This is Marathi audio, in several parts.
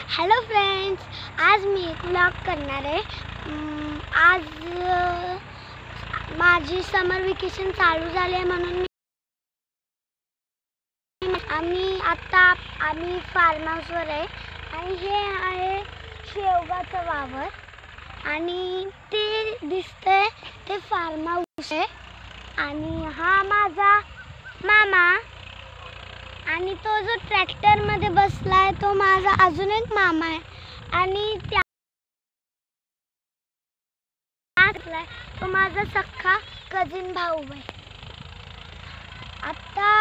हॅलो फ्रेंड्स, आज मी एक व्लॉग करणार आहे। आज माझी समर वेकेशन चालू झाली आहे म्हणून आम्ही फार्म हाऊसवर आहे आणि हे आहे शेवगाचं वावर आणि ते दिसतंय ते फार्म हाऊस आहे आणि हा माझा मामा आणि तो जो ट्रॅक्टरमध्ये बसलाय तो माझा अजून एक मामा आहे आणि तो माझा सख्खा कझिन भाऊ आहे। आता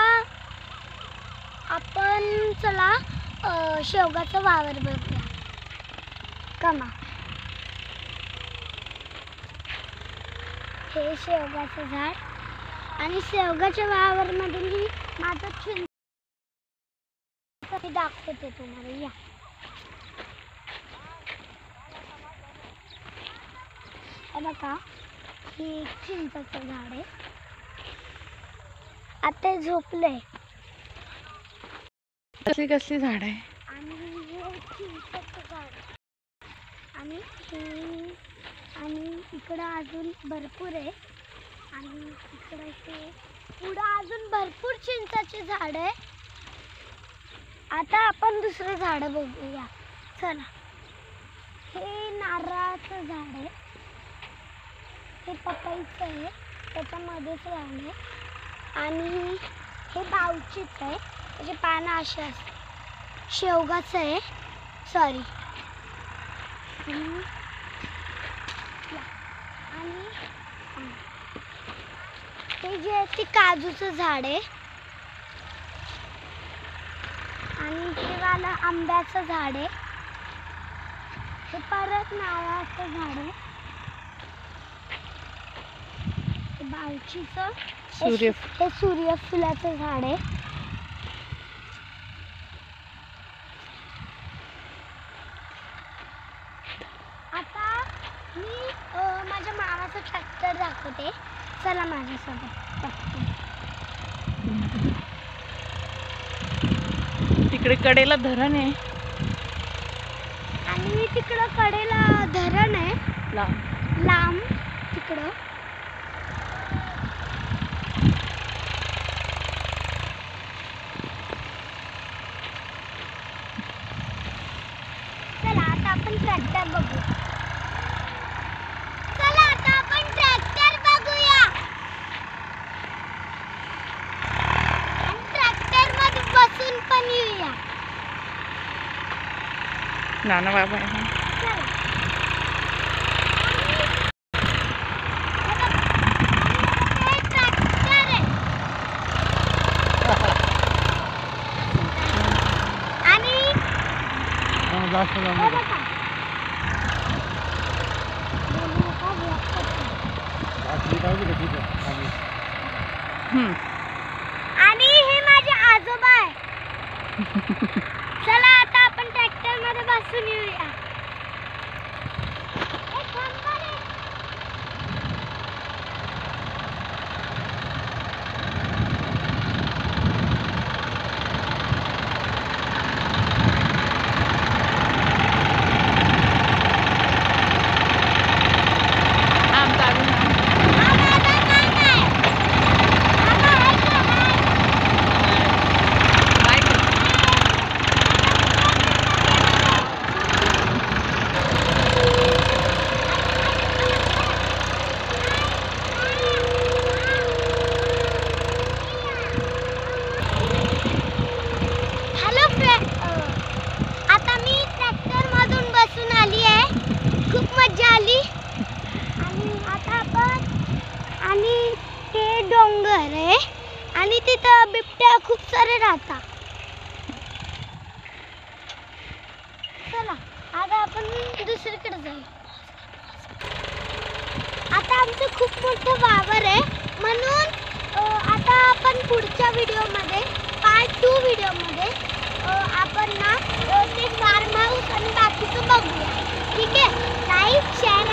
आपण चला शेवगाचा वावर बघूया। कमा हे शेवगाचं झाड आणि शेवगाच्या वावरमधून माझं चिंच दाखवते तुम्हाला। या बघा, ही चिंचेचं झाड आहे, आता झोपलंय। कसली झाड आहे आणि हे चिंचेचं झाड आणि इकडं अजून भरपूर आहे आणि इकडं ते पुढं अजून भरपूर चिंचेचे झाड आहे। आता आपण दुसरे झाड बघूया, चला। हे नारळाचं झाड आहे, हे पपईचं आहे, त्याच्यामध्येच लावले आणि हे बावचीच आहे, त्याचे पानं असे असतात। शेवगाचं आहे, सॉरी। आणि हे जे आहे ते काजूचं झाड आहे आणि ते वाला आंब्याचं झाड आहे, हे परत नारळाचं झाड आहे, हे बावचीचं, हे सूर्यफुलाचं झाड आहे। आता मी माझ्या मामाचं ट्रॅक्टर दाखवते, चला माझ्यासोबत। तिकडे कडेला धरण आहे आणि तिकडं कडेला धरण आहे लांब तिकडं। चला आता आपण ट्रॅक्टर बघूया। ट्रॅक्टर मध्ये बसून पण येऊया। नाना बाबा आहे। आणि हे माझे आजोबा आहे। चला आता आपण ट्रॅक्टर मध्ये बसून येऊया। आणि ते डोंगर आहे आणि तिथं बिबट्या खूप सारे राहतात। चला आता आपण दुसरीकडे जाऊ। आता आमचं खूप मोठं वावर आहे म्हणून आता आपण पुढच्या व्हिडिओमध्ये पार्ट 2 व्हिडिओमध्ये आपण ना ते फार्म हाऊस आणि बाकीचं बघूया। ठीक आहे, लाईक शेअर